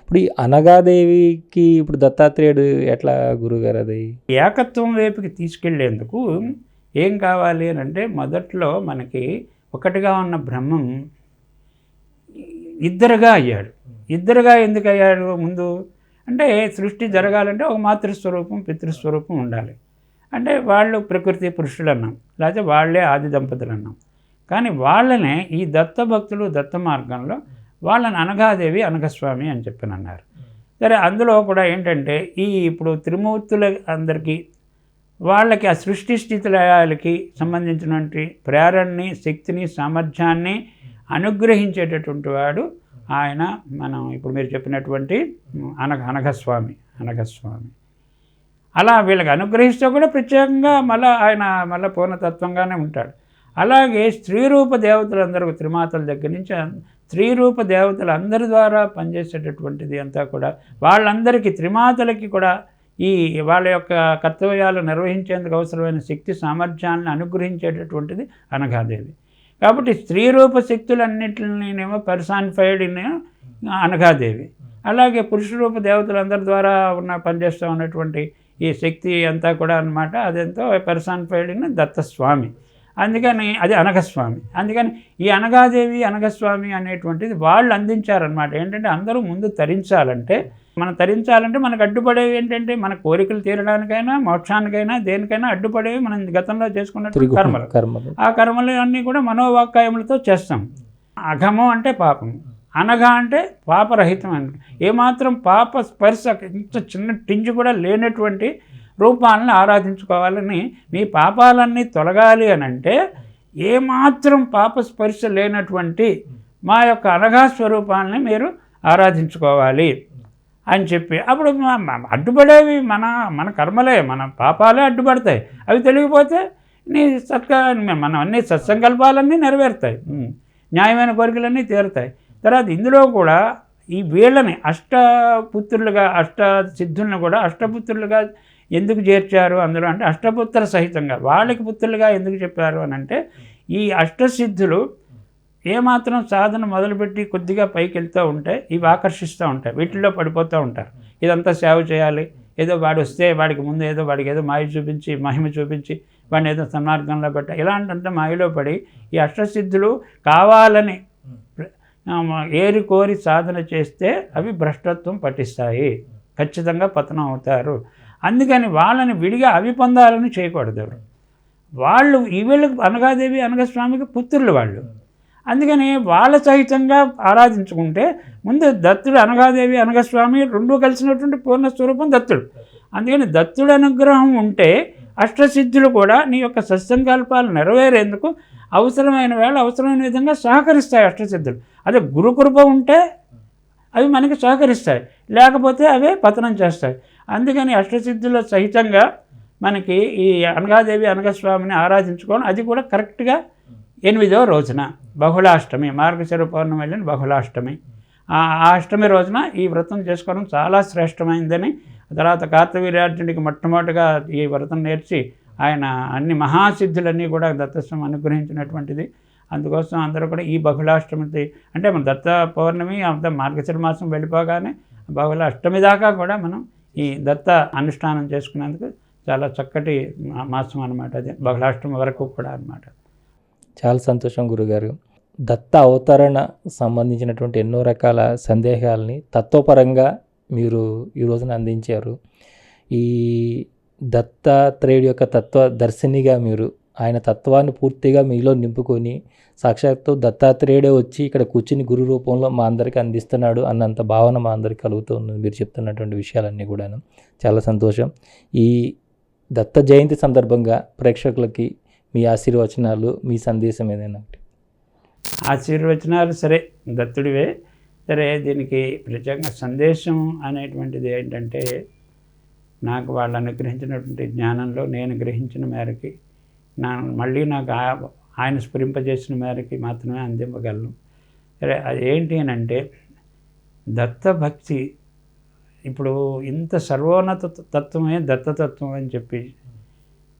ఇప్పుడు ఈ అనగాదేవికి ఇప్పుడు దత్తాత్రేయుడు ఎట్లా గురుగారు అది? ఏకత్వం వైపుకి తీసుకెళ్లేందుకు ఏం కావాలి అని అంటే, మొదట్లో మనకి ఒకటిగా ఉన్న బ్రహ్మం ఇద్దరుగా అయ్యాడు. ఇద్దరుగా ఎందుకు అయ్యాడు ముందు అంటే, సృష్టి జరగాలంటే ఒక మాతృస్వరూపం పితృస్వరూపం ఉండాలి. అంటే వాళ్ళు ప్రకృతి పురుషులు అన్నాం, లేకపోతే వాళ్ళే ఆది దంపతులు అన్నాం. కానీ వాళ్ళనే ఈ దత్త భక్తులు దత్త మార్గంలో వాళ్ళని అనగాదేవి అనఘస్వామి అని చెప్పని అన్నారు. సరే, అందులో కూడా ఏంటంటే ఈ ఇప్పుడు త్రిమూర్తుల అందరికీ వాళ్ళకి ఆ సృష్టి స్థితి లయాలకి సంబంధించినటువంటి ప్రేరణని శక్తిని సామర్థ్యాన్ని అనుగ్రహించేటటువంటి వాడు ఆయన మనం ఇప్పుడు మీరు చెప్పినటువంటి అనఘస్వామి. అలా వీళ్ళకి అనుగ్రహిస్తూ కూడా ప్రత్యేకంగా ఆయన పూర్ణతత్వంగానే ఉంటాడు. అలాగే స్త్రీరూప దేవతలందరూ త్రిమాతల దగ్గర నుంచి స్త్రీరూప దేవతలు అందరి ద్వారా పనిచేసేటటువంటిది అంతా కూడా వాళ్ళందరికీ త్రిమాతలకి కూడా ఈ వాళ్ళ యొక్క కర్తవ్యాలు నిర్వహించేందుకు అవసరమైన శక్తి సామర్థ్యాలను అనుగ్రహించేటటువంటిది అనఘాదేవి. కాబట్టి స్త్రీరూప శక్తులన్నింటినేమో పర్సానిఫైడ్ అనఘాదేవి. అలాగే పురుషరూప దేవతలందరి ద్వారా పనిచేస్తూ ఉన్నటువంటి ఈ శక్తి అంతా కూడా అన్నమాట అదెంతో పర్సానిఫైడ్ దత్తస్వామి. అందుకని అది అనఘస్వామి. అందుకని ఈ అనగాదేవి అనఘస్వామి అనేటువంటిది వాళ్ళు అందించారనమాట. ఏంటంటే అందరూ ముందు తరించాలంటే మనకు అడ్డుపడేవి ఏంటంటే మన కోరికలు తీరడానికైనా మోక్షానికైనా దేనికైనా అడ్డుపడేవి మనం గతంలో చేసుకున్నట్టు కర్మలు. ఆ కర్మలు అన్నీ కూడా మనోవాక్కాయములతో చేస్తాం. అఘము అంటే పాపం, అనఘ అంటే పాపరహితం అని, ఏమాత్రం పాప స్పర్శ ఇంత చిన్న టింజు కూడా లేనటువంటి రూపాలను ఆరాధించుకోవాలని. మీ పాపాలన్నీ తొలగాలి అని అంటే ఏమాత్రం పాప స్పర్శ లేనటువంటి మా యొక్క అనఘా స్వరూపాలని మీరు ఆరాధించుకోవాలి అని చెప్పి, అప్పుడు అడ్డుపడేవి మన కర్మలే, మన పాపాలే అడ్డుపడతాయి. అవి తెలియకపోతే నీ మనం అన్ని సత్సంకల్పాలన్నీ నెరవేరుతాయి, న్యాయమైన కోరికలన్నీ తీరుతాయి. తర్వాత ఇందులో కూడా ఈ వీళ్ళని అష్టపుత్రులుగా సిద్ధులను కూడా అష్టపుత్రులుగా ఎందుకు చేర్చారు అందులో అంటే, అష్టపుత్ర సహితంగా వాళ్ళకి పుత్రులుగా ఎందుకు చెప్పారు అని అంటే, ఈ అష్టసిద్ధులు ఏమాత్రం సాధన మొదలుపెట్టి కొద్దిగా పైకి వెళ్తూ ఉంటే ఇవి ఆకర్షిస్తూ ఉంటాయి, వీటిల్లో పడిపోతూ ఉంటారు. ఇదంతా సేవ చేయాలి, ఏదో వాడు వస్తే వాడికి ముందు వాడికి ఏదో మాయ చూపించి మహిమ చూపించి వాడిని ఏదో సన్మార్గంలో పెట్ట ఇలాంటంటే మాయలో పడి ఈ అష్టసిద్ధులు కావాలని ఏరి కోరి సాధన చేస్తే అవి భ్రష్టత్వం పట్టిస్తాయి, ఖచ్చితంగా పతనం అవుతారు. అందుకని వాళ్ళని విడిగా అవి పొందాలని చేయకూడదు. వాళ్ళు వీళ్ళకి అనగాదేవి అనఘస్వామికి పుత్రులు వాళ్ళు. అందుకని వాళ్ళ సహితంగా ఆరాధించుకుంటే ముందు దత్తుడు అనగాదేవి అనఘస్వామి రెండూ కలిసినటువంటి పూర్ణస్వరూపం దత్తుడు. అందుకని దత్తుడు అనుగ్రహం ఉంటే అష్టసిద్ధులు కూడా నీ యొక్క సత్సంకల్పాలు నెరవేరేందుకు అవసరమైన వేళ అవసరమైన విధంగా సహకరిస్తాయి అష్టసిద్ధులు. అదే గురుకృప ఉంటే అవి మనకి సహకరిస్తాయి, లేకపోతే అవే పతనం చేస్తాయి. అందుకని అష్టసిద్ధుల సహితంగా మనకి ఈ అనగాదేవి అనఘస్వామిని ఆరాధించుకోవడం, అది కూడా కరెక్ట్గా 8వ రోజున బహుళాష్టమి, మార్గశిర పౌర్ణమి వెళ్ళిన బహుళాష్టమి. ఆ అష్టమి రోజున ఈ వ్రతం చేసుకోవడం చాలా శ్రేష్టమైందని, తర్వాత కార్తవీర్యార్జునుడికి మొట్టమొదటిగా ఈ వ్రతం నేర్చి ఆయన అన్ని మహాసిద్ధులన్నీ కూడా దత్తస్వామి అనుగ్రహించినటువంటిది. అందుకోసం అందరూ కూడా ఈ బహుళాష్టమి అంటే మన దత్త పౌర్ణమి అంత మార్గశిర మాసం వెళ్ళిపోగానే బహుళ అష్టమి దాకా కూడా మనం ఈ దత్త అనుష్ఠానం చేసుకునేందుకు చాలా చక్కటి మాసం అనమాట. అది బహుళాష్టమి వరకు కూడా అనమాట. చాలా సంతోషం గురుగారు. దత్త అవతరణ సంబంధించినటువంటి ఎన్నో రకాల సందేహాలని తత్వపరంగా మీరు ఈ రోజున అందించారు. ఈ దత్తాత్రేయుడి యొక్క తత్వదర్శినిగా మీరు ఆయన తత్వాన్ని పూర్తిగా మీలో నింపుకొని సాక్షాత్తు దత్తాత్రేయుడే వచ్చి ఇక్కడ కూర్చుని గురు రూపంలో మా అందరికీ అందిస్తున్నాడు అన్నంత భావన మా అందరికీ కలుగుతూ ఉంది మీరు చెప్తున్నటువంటి విషయాలన్నీ కూడాను. చాలా సంతోషం. ఈ దత్త జయంతి సందర్భంగా ప్రేక్షకులకి మీ ఆశీర్వచనాలు, మీ సందేశం ఏదైనా? ఆశీర్వచనాలు సరే దత్తుడివే సరే, దీనికి ప్రత్యేకంగా సందేశం అనేటువంటిది ఏంటంటే, నాకు వాళ్ళు అనుగ్రహించినటువంటి జ్ఞానంలో నేను గ్రహించిన మేరకి మళ్ళీ నాకు ఆయన స్ఫురింపజేసిన మేరకి మాత్రమే అందింపగలను. సరే, అది ఏంటి అని అంటే, దత్తభక్తి ఇప్పుడు ఇంత సర్వోన్నత తత్వమే దత్తతత్వం అని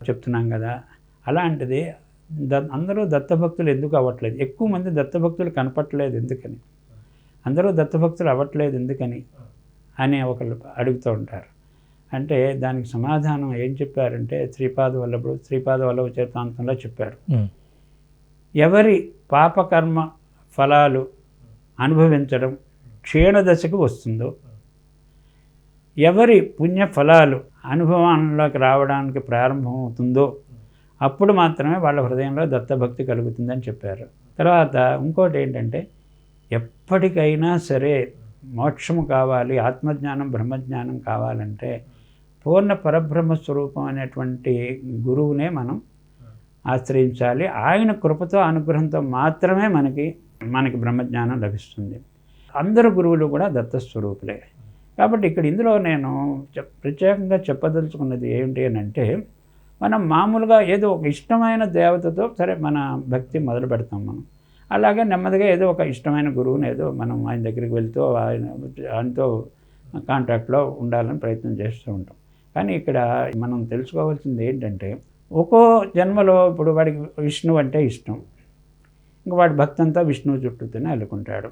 చెప్తున్నాం కదా. అలాంటిది అందరూ దత్తభక్తులు ఎందుకు అవ్వట్లేదు? ఎక్కువ మంది దత్తభక్తులు కనపట్టలేదు. ఎందుకని? అందరూ దత్తభక్తులు అవ్వట్లేదు ఎందుకని అని ఒకళ్ళు అడుగుతూ ఉంటారు. అంటే దానికి సమాధానం ఏం చెప్పారంటే శ్రీపాద వల్లభ చరితాంతంలో చెప్పారు. ఎవరి పాపకర్మ ఫలాలు అనుభవించడం క్షీణదశకు వస్తుందో, ఎవరి పుణ్య ఫలాలు అనుభవంలోకి రావడానికి ప్రారంభమవుతుందో అప్పుడు మాత్రమే వాళ్ళ హృదయంలో దత్తభక్తి కలుగుతుందని చెప్పారు. తర్వాత ఇంకోటి ఏంటంటే ఎప్పటికైనా సరే మోక్షము కావాలి, ఆత్మజ్ఞానం బ్రహ్మజ్ఞానం కావాలంటే పూర్ణ పరబ్రహ్మ స్వరూపం అనేటువంటి గురువునే మనం ఆశ్రయించాలి. ఆయన కృపతో అనుగ్రహంతో మాత్రమే మనకి బ్రహ్మజ్ఞానం లభిస్తుంది. అందరు గురువులు కూడా దత్తస్వరూపులే. కాబట్టి ఇక్కడ ఇందులో నేను ప్రత్యేకంగా చెప్పదలుచుకున్నది ఏంటి అని అంటే, మనం మామూలుగా ఏదో ఒక ఇష్టమైన దేవతతో సరే మన భక్తి మొదలు పెడతాం. మనం అలాగే నెమ్మదిగా ఏదో ఒక ఇష్టమైన గురువుని ఏదో మనం ఆయన దగ్గరికి వెళ్తూ ఆయనతో కాంటాక్ట్లో ఉండాలని ప్రయత్నం చేస్తూ ఉంటాం. కానీ ఇక్కడ మనం తెలుసుకోవాల్సింది ఏంటంటే, ఒక్కో జన్మలో ఇప్పుడు వాడికి విష్ణువు అంటే ఇష్టం, ఇంకా వాడి భక్తి అంతా విష్ణువు చుట్టూతోనే అల్లుకుంటాడు.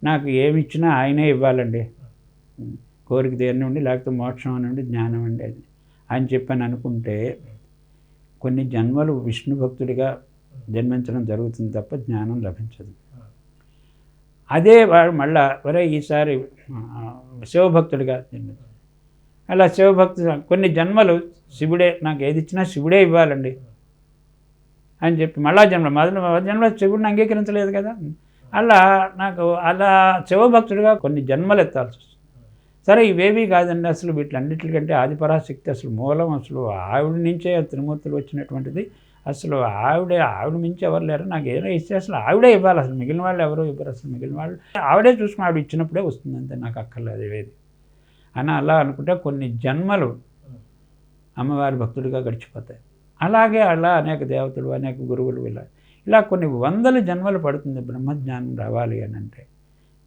నాకు ఏమి ఇచ్చినా ఆయనే ఇవ్వాలండి, కోరిక తీరనివ్వండి, లేకపోతే మోక్షం అనండి, జ్ఞానం అండి అది అని చెప్పని అనుకుంటే కొన్ని జన్మలు విష్ణు భక్తుడిగా జన్మించడం జరుగుతుంది తప్ప జ్ఞానం లభించదు. అదే వాడు మళ్ళా ఈసారి శివభక్తుడిగా జన్మించాడు. అలా శివభక్తుడు కొన్ని జన్మలు శివుడే, నాకు ఏది ఇచ్చినా శివుడే ఇవ్వాలండి అని చెప్పి మళ్ళా జన్మలో శివుడిని అంగీకరించలేదు కదా, అలా శివభక్తుడిగా కొన్ని జన్మలు ఎత్తాల్సి వస్తుంది. సరే ఇవేవీ కాదండి, అసలు వీటిలన్నిటికంటే ఆదిపరాశక్తి అసలు మూలం, అసలు ఆవిడ నుంచే త్రిమూర్తులు వచ్చినటువంటిది, అసలు ఆవిడ మించి ఎవరు లేరు, నాకు ఏదైనా ఇస్తే అసలు ఆవిడే ఇవ్వాలి, అసలు మిగిలిన వాళ్ళు ఎవరో ఇవ్వరు, అసలు మిగిలిన వాళ్ళు ఆవిడే చూసుకుని ఆవిడ ఇచ్చినప్పుడే వస్తుంది అంతే, నాకు అక్కర్లేదు ఇవేది అని అలా అనుకుంటే కొన్ని జన్మలు అమ్మవారి భక్తుడిగా గడిచిపోతాయి. అలాగే అనేక దేవతలు, అనేక గురువులు ఇలా కొన్ని వందల జన్మలు పడుతుంది బ్రహ్మజ్ఞానం రావాలి అని అంటే.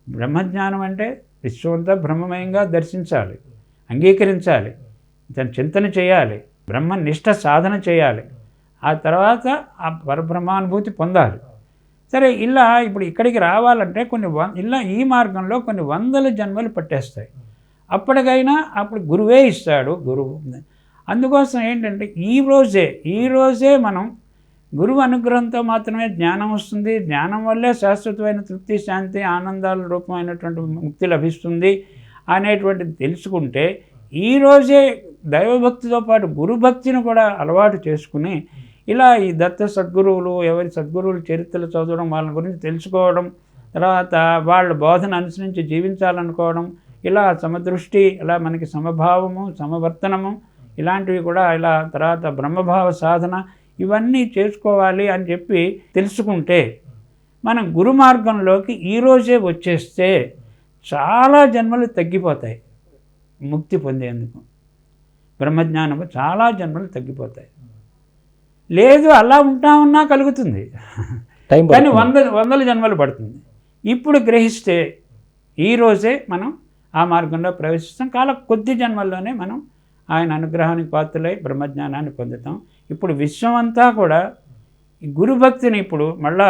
బ్రహ్మజ్ఞానం అంటే విశ్వమంతా బ్రహ్మమయంగా దర్శించాలి, అంగీకరించాలి, దాన్ని చింతన చేయాలి, బ్రహ్మనిష్ట సాధన చేయాలి, ఆ తర్వాత ఆ పరబ్రహ్మానుభూతి పొందాలి. సరే ఇలా ఇప్పుడు ఇక్కడికి రావాలంటే ఈ మార్గంలో కొన్ని వందల జన్మలు పట్టేస్తాయి. అప్పుడు గురువే ఇస్తాడు గురువు. అందుకోసం ఏంటంటే ఈ రోజే మనం గురువు అనుగ్రహంతో మాత్రమే జ్ఞానం వస్తుంది, జ్ఞానం వల్లే శాశ్వతమైన తృప్తి, శాంతి, ఆనందాల రూపమైనటువంటి ముక్తి లభిస్తుంది అనేటువంటిది తెలుసుకుంటే ఈరోజే దైవభక్తితో పాటు గురుభక్తిని కూడా అలవాటు చేసుకుని ఇలా ఈ దత్త సద్గురువులు, ఎవరి సద్గురువుల చరిత్రలు చదవడం, వాళ్ళ గురించి తెలుసుకోవడం, తర్వాత వాళ్ళ బోధన అనుసరించి జీవించాలనుకోవడం, ఇలా సమదృష్టి, ఇలా మనకి సమభావము, సమవర్తనము ఇలాంటివి కూడా ఇలా తర్వాత బ్రహ్మభావ సాధన ఇవన్నీ చేసుకోవాలి అని చెప్పి తెలుసుకుంటే మనం గురు మార్గంలోకి ఈరోజే వచ్చేస్తే చాలా జన్మలు తగ్గిపోతాయి. ముక్తి పొందేందుకు బ్రహ్మజ్ఞానము చాలా జన్మలు తగ్గిపోతాయి. లేదు అలా ఉంటామన్నా కలుగుతుంది, కానీ వందల జన్మలు పడుతుంది. ఇప్పుడు గ్రహిస్తే ఈరోజే మనం ఆ మార్గంలో ప్రవేశిస్తాం. కొద్ది జన్మల్లోనే మనం ఆయన అనుగ్రహానికి పాత్రలై బ్రహ్మజ్ఞానాన్ని పొందుతాం. ఇప్పుడు విశ్వమంతా కూడా గురుభక్తిని ఇప్పుడు మళ్ళా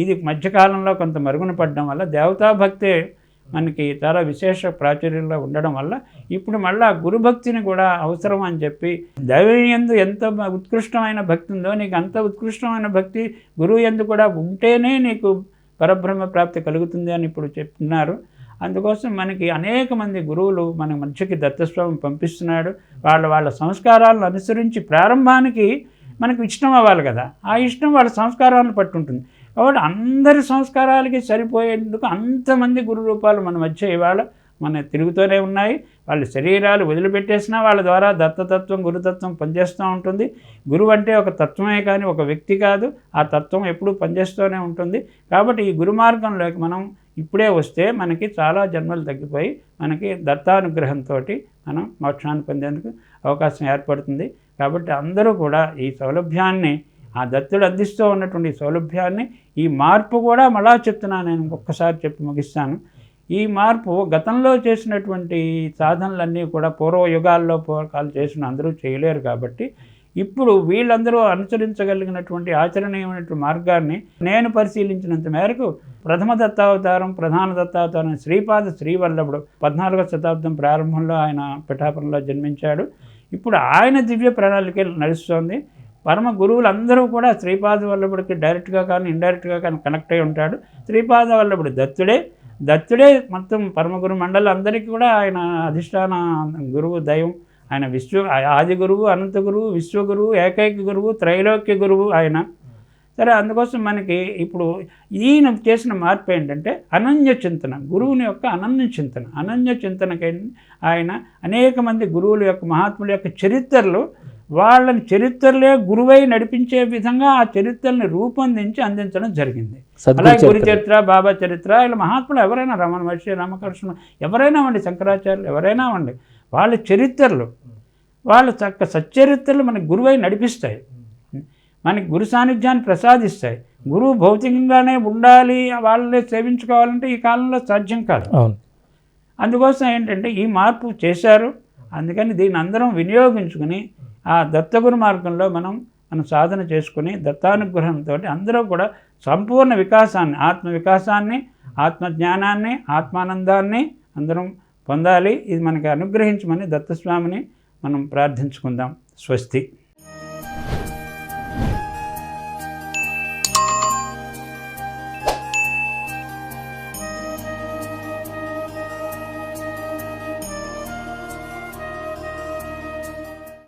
ఇది మధ్యకాలంలో కొంత మరుగున పడడం వల్ల దేవతాభక్తే మనకి చాలా విశేష ప్రాచుర్యంలో ఉండడం వల్ల ఇప్పుడు మళ్ళా గురుభక్తిని కూడా అవసరం అని చెప్పి, దైవం యందు ఎంత ఉత్కృష్టమైన భక్తి ఉందో నీకు అంత ఉత్కృష్టమైన భక్తి గురువు యందు కూడా ఉంటేనే నీకు పరబ్రహ్మ ప్రాప్తి కలుగుతుంది అని ఇప్పుడు చెప్తున్నారు. అందుకోసం మనకి అనేక మంది గురువులు మన మధ్యకి దత్తస్వామి పంపిస్తున్నాడు. వాళ్ళ సంస్కారాలను అనుసరించి ప్రారంభానికి మనకు ఇష్టం అవ్వాలి కదా, ఆ ఇష్టం వాళ్ళ సంస్కారాలను పట్టి ఉంటుంది. కాబట్టి అందరి సంస్కారాలకి సరిపోయేందుకు అంతమంది గురు రూపాలు మన మధ్య ఇవాళ మన తిరుగుతూనే ఉన్నాయి. వాళ్ళ శరీరాలు వదిలిపెట్టేసినా వాళ్ళ ద్వారా దత్తతత్వం, గురుతత్వం పనిచేస్తూ ఉంటుంది. గురువు అంటే ఒక తత్వమే కానీ ఒక వ్యక్తి కాదు, ఆ తత్వం ఎప్పుడూ పనిచేస్తూనే ఉంటుంది. కాబట్టి ఈ గురు మార్గంలోకి మనం ఇప్పుడే వస్తే మనకి చాలా జన్మలు తగ్గిపోయి మనకి దత్తానుగ్రహంతో మనం మోక్షాన్ని పొందేందుకు అవకాశం ఏర్పడుతుంది. కాబట్టి అందరూ కూడా ఈ సౌలభ్యాన్ని, ఆ దత్తుడు అందిస్తూ ఉన్నటువంటి సౌలభ్యాన్ని, ఈ మార్పు కూడా మళ్ళా చెప్తున్నాను, నేను ఒక్కసారి చెప్పి ముగిస్తాను. ఈ మార్పు గతంలో చేసినటువంటి సాధనలన్నీ కూడా పూర్వ యుగాల్లో పూర్వకాలు చేసిన అందరూ చేయలేరు. కాబట్టి ఇప్పుడు వీళ్ళందరూ అనుసరించగలిగినటువంటి ఆచరణీయమైనటువంటి మార్గాన్ని నేను పరిశీలించినంత మేరకు ప్రథమ దత్తావతారం, ప్రధాన దత్తావతారం శ్రీపాద శ్రీవల్లభుడు 14వ శతాబ్దం ప్రారంభంలో ఆయన పిఠాపురంలో జన్మించాడు. ఇప్పుడు ఆయన దివ్య ప్రణాళిక నడుస్తోంది. పరమ గురువులందరూ కూడా శ్రీపాద వల్లభుడికి డైరెక్ట్గా కానీ ఇండైరెక్ట్గా కానీ కనెక్ట్ అయి ఉంటాడు. శ్రీపాద వల్లభుడు దత్తుడే మొత్తం పరమగురు మండలి అందరికీ కూడా ఆయన అధిష్టాన గురువు, దైవం. ఆయన ఆది గురువు, అనంత గురువు, విశ్వగురువు, ఏకైక గురువు, త్రైలోక్య గురువు ఆయన. సరే, అందుకోసం మనకి ఇప్పుడు ఈయన చేసిన మార్పు ఏంటంటే అనన్య చింతన, గురువుని యొక్క అనన్య చింతనకి ఆయన అనేక మంది గురువుల యొక్క, మహాత్ముల యొక్క చరిత్రలు, వాళ్ళని చరిత్రలే గురువై నడిపించే విధంగా ఆ చరిత్రల్ని రూపొందించి అందించడం జరిగింది. అలాగే గురు చరిత్ర, బాబా చరిత్ర, ఇలా మహాత్ములు ఎవరైనా, రమణ మహర్షి, రామకృష్ణ ఎవరైనా ఉండి, శంకరాచార్యులు ఎవరైనా ఉండి, వాళ్ళ చరిత్రలు, వాళ్ళ సచ్చరిత్రలు మనకి గురువై నడిపిస్తాయి, మనకి గురు సాన్నిధ్యాన్ని ప్రసాదిస్తాయి. గురువు భౌతికంగానే ఉండాలి, వాళ్ళనే సేవించుకోవాలంటే ఈ కాలంలో సాధ్యం కాదు. అందుకోసం ఏంటంటే ఈ మార్పు చేశారు. అందుకని దీన్ని అందరం వినియోగించుకుని ఆ దత్తగురు మార్గంలో మనం సాధన చేసుకుని దత్తానుగ్రహంతో అందరూ కూడా సంపూర్ణ వికాసాన్ని, ఆత్మ వికాసాన్ని, ఆత్మజ్ఞానాన్ని, ఆత్మానందాన్ని అందరం పొందాలి. ఇది మనకి అనుగ్రహించమని దత్తస్వామిని మనం ప్రార్థించుకుందాం. స్వస్తి.